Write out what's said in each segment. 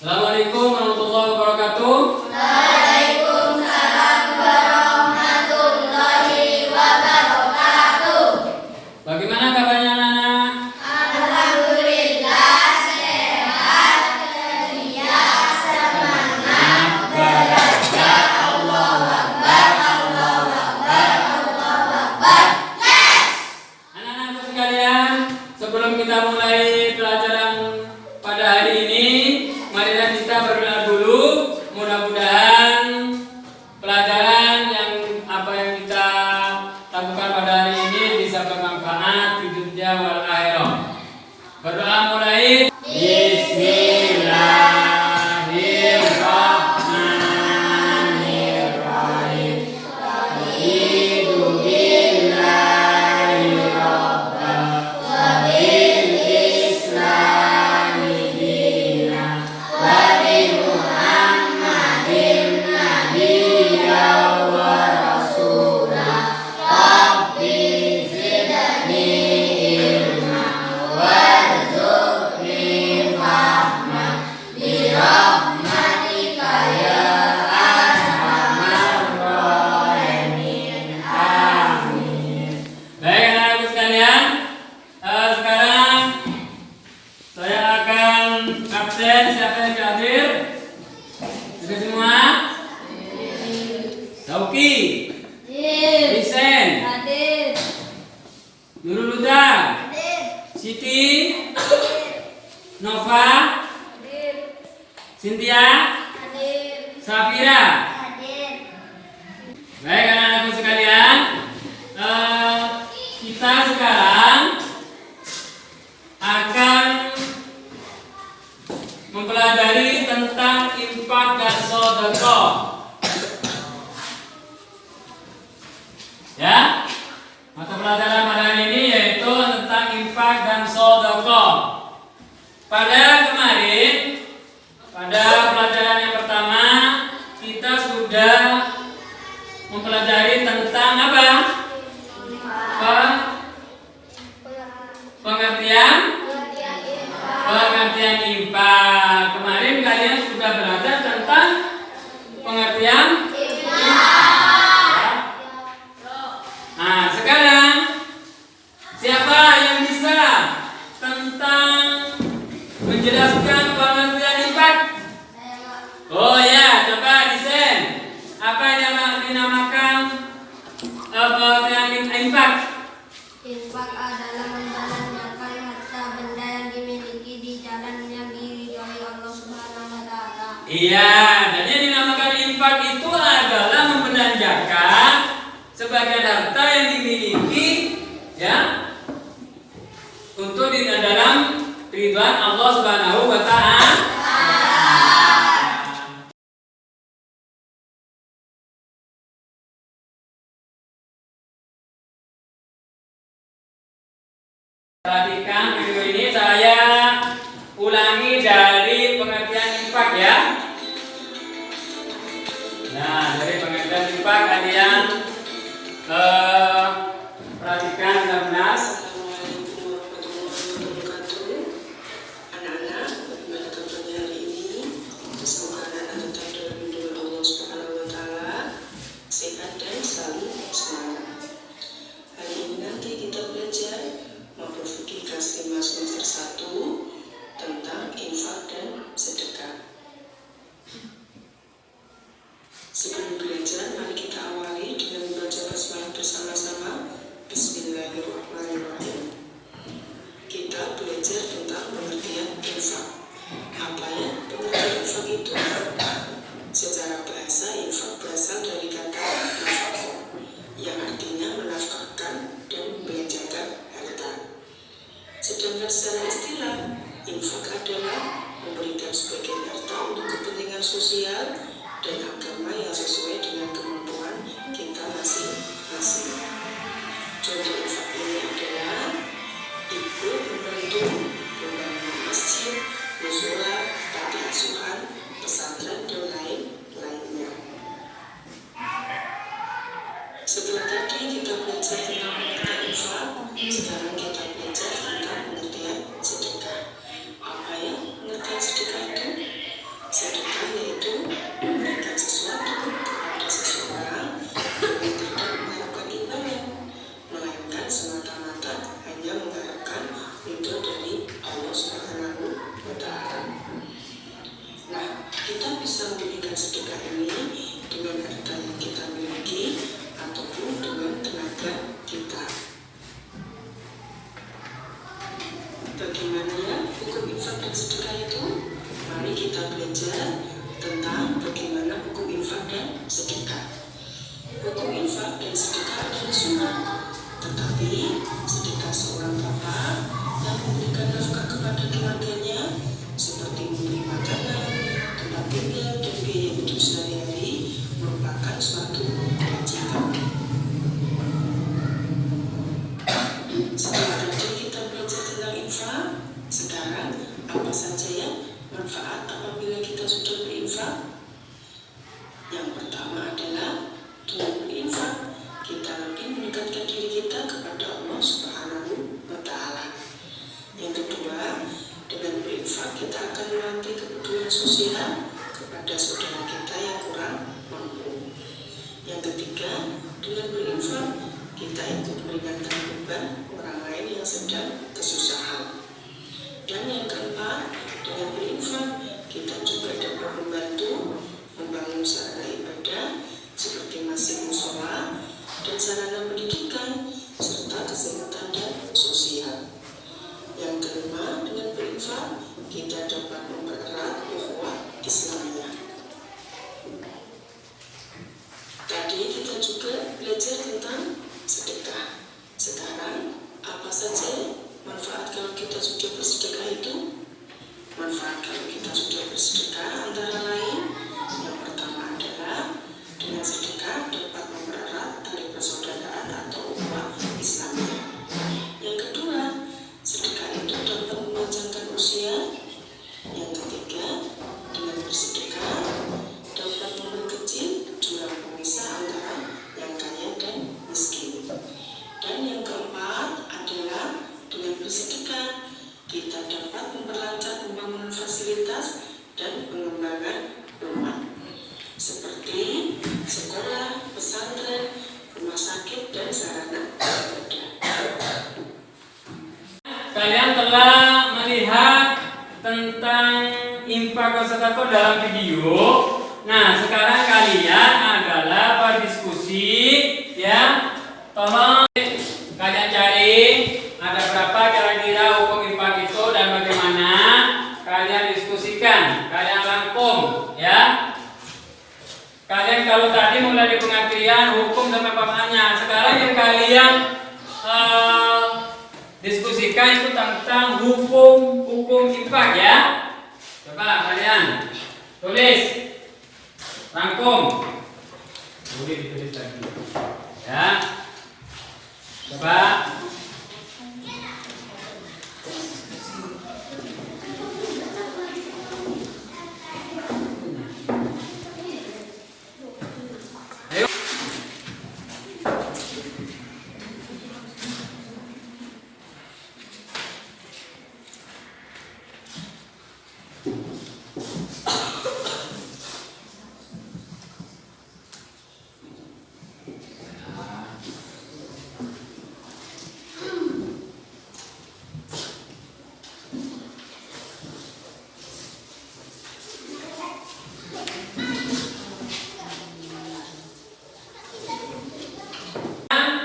Assalamualaikum warahmatullahi wabarakatuh. Waalaikumsalam warahmatullahi wabarakatuh. Bagaimana kabarnya anak-anak? Alhamdulillah sehat, ceria, semangat, belajar. Allahu Akbar, Allahu Akbar, Allahu Akbar. Anak-anak sekalian, sebelum kita mulai pelajaran pada hari ini, marilah kita berdoa dulu. Mudah-mudahan pelajaran yang kita lakukan pada hari ini bisa bermanfaat di dunia wal akhirah. Berdoa mulai. Bismillahirrahmanirrahim. Raditu billahi rabban wa bil islami dinan wa bi Muhammadin nabiyyan wa rasulah. Rabbi zidni ilma warzuqni fahma bi rahmatika ya arhamar rahimin. Amin. Baik anak-anakku sekalian, sekarang saya akan absen. Siapa yang hadir? Sudah semua? Sauki, Hisen, Nurul Huda, Siti, Nova, Cynthia, Safira. Baik anak-anakku sekalian, kita sekarang akan mempelajari tentang infak dan sedekah. Ya, mata pelajaran pada hari ini yaitu tentang infak dan sedekah. Pada kemarin, pada pelajaran yang pertama, kita sudah mempelajari tentang apa? Pengertian infak. Kemarin kalian sudah belajar tentang pengertian infak. Nah, sekarang siapa yang bisa tentang menjelaskan pengertian infak? Oh ya, coba desain. Apa yang dinamakan pengertian infak? Infak adalah membelanjakan harta benda yang dimiliki di jalan yang diridhoi Allah Subhanahu wa taala. Iya, jadi yang dinamakan infak itu adalah membelanjakan sebagian harta yang dimiliki ya untuk di dalam ridwan Allah Subhanahu wa taala. Perhatikan video ini, saya ulangi dari pengertian infak ya. Nah, dari pengertian infak kalian perhatikan benar-benar. Assalamualaikum warahmatullahi wabarakatuh. Anak-anak, bagaimana kabarnya hari ini? Semoga anak-anak tetap dalam lindungan Allah Subhanahu wa taala, sehat dan selalu semangat. Hari ini nanti kita belajar mabul fikih kelas 5 semester 1 tentang infak dan sedekah. Sebelum belajar, mari kita awali dengan membaca basmalah bersama-sama. Bismillahirrahmanirrahim. Kita belajar tentang pengertian infak. Apa ya pengertian infak itu? Secara bahasa, infak berasal dari kata nafkah, yang artinya menafkahkan dan membelanjakan harta. Sedangkan secara istilah, infak adalah memberikan sebagian harta untuk kepentingan sosial dan agama yang sesuai dengan kemampuan kita masing-masing. Contoh infak ini adalah ikut membantu pembangunan masjid, mushola, panti asuhan, pesantren, dan lain-lainnya. Setelah tadi kita belajar tentang pengertian infak, sekarang kita belajar tentang pengertian sedekah. Apa ya pengertian sedekah itu? Sedekah yaitu memberikan sesuatu kepada seseorang dengan tidak mengharapkan imbalan, melainkan semata-mata hanya mengharapkan ridho dari Allah Subhanahu wa Ta'ala. Nah, kita bisa memberikan sedekah ini dengan harta yang kita miliki ataupun dengan tenaga kita. Bagaimana ya hukum infak dan sedekah itu? Mari kita belajar tentang bagaimana hukum infak dan sedekah. Hukum infak dan sedekah adalah sunnah, tetapi sedekah seorang bapak yang memberikan nafkah kepada keluarganya seperti memberi makanan, tempat tinggal, dan biaya hidup sehari-hari merupakan suatu kewajiban. Setelah tadi kita belajar tentang infak, sekarang apa saja yang manfaat apabila kita sudah berinfak? Yang pertama adalah dengan berinfak kita lebih mendekatkan diri kita kepada Allah Subhanahu wa Ta'ala. Yang kedua, dengan berinfak kita akan melatih kepedulian sosial kepada saudara kita yang kurang mampu. Yang ketiga, dengan berinfak kita ikut meringankan beban orang lain yang sedang kesusahan. Dan yang keempat, dengan berinfak kita juga dapat membantu membangun sarana ibadah seperti masjid mushola dan sarana pendidikan serta kesehatan dan sosial. Yang kelima, dengan berinfak kita dapat mempererat ukhuwah Islamiyah. Tadi kita juga belajar tentang sedekah. Sekarang apa saja manfaat kalau kita sudah bersedekah itu? Manfaat kalau kita sudah bersedekah antara lain, yang pertama adalah dengan sedekah dapat mempererat tali persaudaraan atau ukhuwah Islamiyah. Yang kedua, sedekah itu dapat memanjangkan usia. Yang ketiga, dengan bersedekah dapat memperkecil jurang pemisah antara yang kaya dan miskin. Dan yang keempat adalah dengan bersedekah kita dapat memperlancar pembangunan fasilitas dan pengembangan rumah seperti sekolah, pesantren, rumah sakit, dan sarana ibadah. Kalian telah melihat tentang infak dan sedekah dalam video. Nah, sekarang kalian adalah berdiskusi ya. Tolong kalian cari ada berapa kira-kira hukum infak itu dan bagaimana. Kalian diskusikan, kalian rangkum ya. Kalian kalau tadi mulai di pengertian hukum sampai pamannya. Sekarang yang kalian diskusikan itu tentang hukum infak ya. Coba kalian tulis, rangkum. Boleh ditulis lagi. Ya. Coba. Ayo.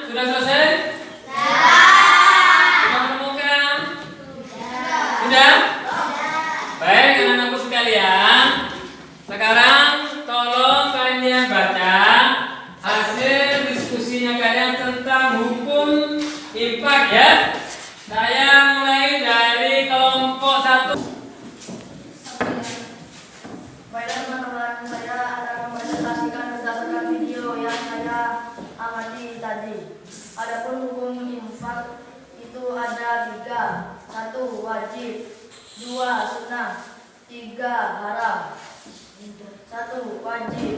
Sudah selesai? Sudah menemukan? Sudah? Baik, anak-anakku sekalian. Sekarang tolong kalian baca hasil diskusinya kalian tentang hukum infak ya. Saya mulai dari kelompok 1. Baiklah teman-teman, saya akan mempresentasikan berdasarkan video yang saya amati tadi. Adapun hukum infak itu ada 3. 1. Wajib. 2. Sunnah. 3. Haram. 1. Wajib.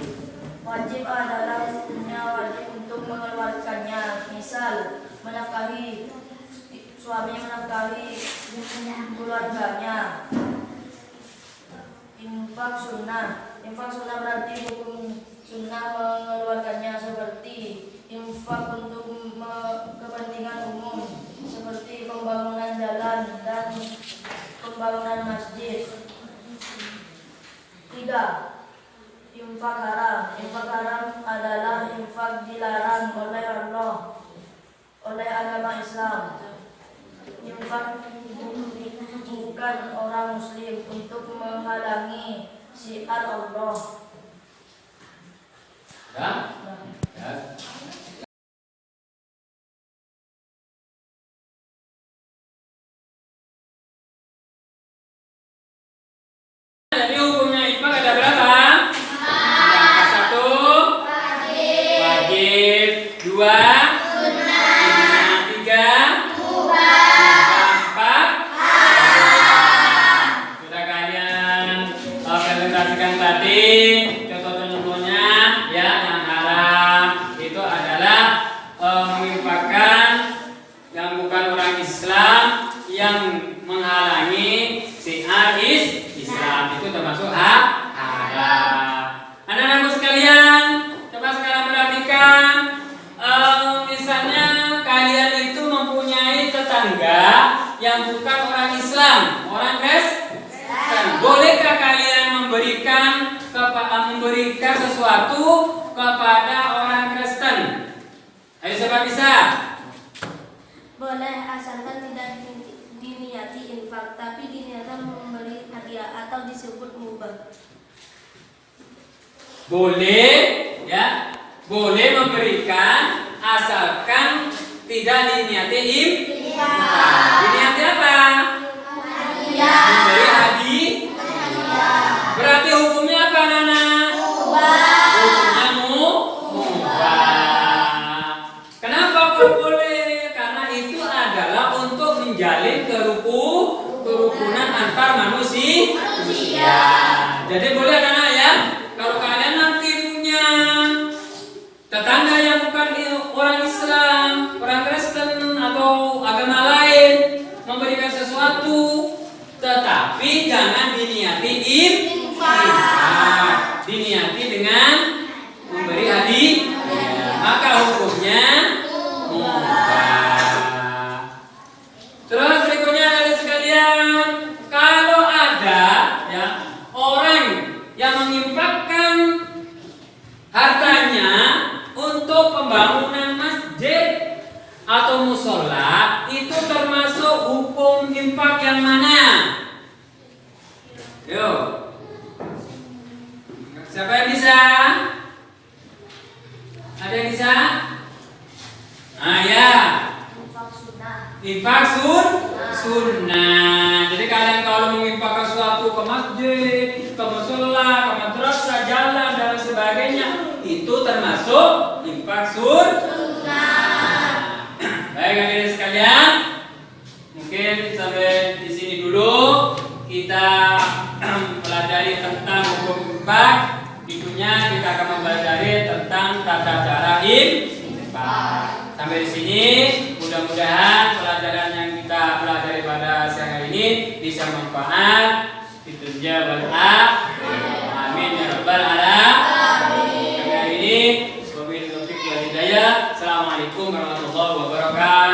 Wajib adalah hukumnya wajib untuk mengeluarkannya. Misal menafkahi, suami menafkahi keluarganya. Infak sunnah. Infak sunnah berarti hukum sunnah mengeluarkannya, seperti infak untuk kepentingan umum seperti pembangunan jalan dan pembangunan masjid. 3. Infak haram. Infak haram adalah infak dilarang oleh Allah, oleh agama Islam. Infak bukan orang muslim untuk menghalangi syiar Allah. Ya. Jadi hukumnya infak ada berapa? Yang satu wajib, dua sunnah, tiga empat sudah kalian presentasikan tadi contoh-contohnya ya. Yang haram itu adalah menginfakkan yang bukan orang Islam, yang menghalangi syiar Islam, itu termasuk haram. Anak-anakku sekalian, coba sekarang perhatikan, misalnya kalian itu mempunyai tetangga yang bukan orang Islam, orang Kristen. Bolehkah kalian memberikan sesuatu kepada orang Kristen? Ayo siapa bisa? Boleh, asalkan tidak diniati infak, tapi diniatkan memberi hadiah atau disebut mubah. Boleh, ya, boleh memberikan asalkan tidak diniati infak. Diniati apa? Memberi hadiah. Berarti hukumnya apa, Nana? Hukumnya mubah. Kenapa kok boleh? Karena itu adalah untuk menjalin kerukunan antar manusia. Jadi boleh, anak-anak ya. Kalau kalian nanti punya tetangga yang bukan orang Islam, orang Kristen atau agama lain, memberikan sesuatu, tetapi jangan diniati infak. Diniati dengan memberi hadiah, maka hukumnya mubah. Terus berikutnya ada sekalian, kalau ada ya orang yang menginfakkan hartanya untuk pembangunan masjid atau musola, itu termasuk hukum infak yang mana? Yuk, siapa yang bisa? Ada yang bisa? Ya. Infak sunnah. Jadi kalian kalau menginfakkan sesuatu ke masjid, ke musola, ke madrasah, jalan dan sebagainya, itu termasuk infak sunnah. Baik hadirin sekalian, mungkin sampai di sini dulu kita pelajari tentang hukum infak. Tentunya kita akan mempelajari tentang tata cara infak. Sampai di sini, mudah-mudahan pelajaran yang kita pelajari pada siang hari ini bisa manfaat. Ditunja berkah. Amin ya rabbal alamin. Sampai hari ini, wabillahi taufiq wal hidayah. Assalamualaikum warahmatullahi wabarakatuh.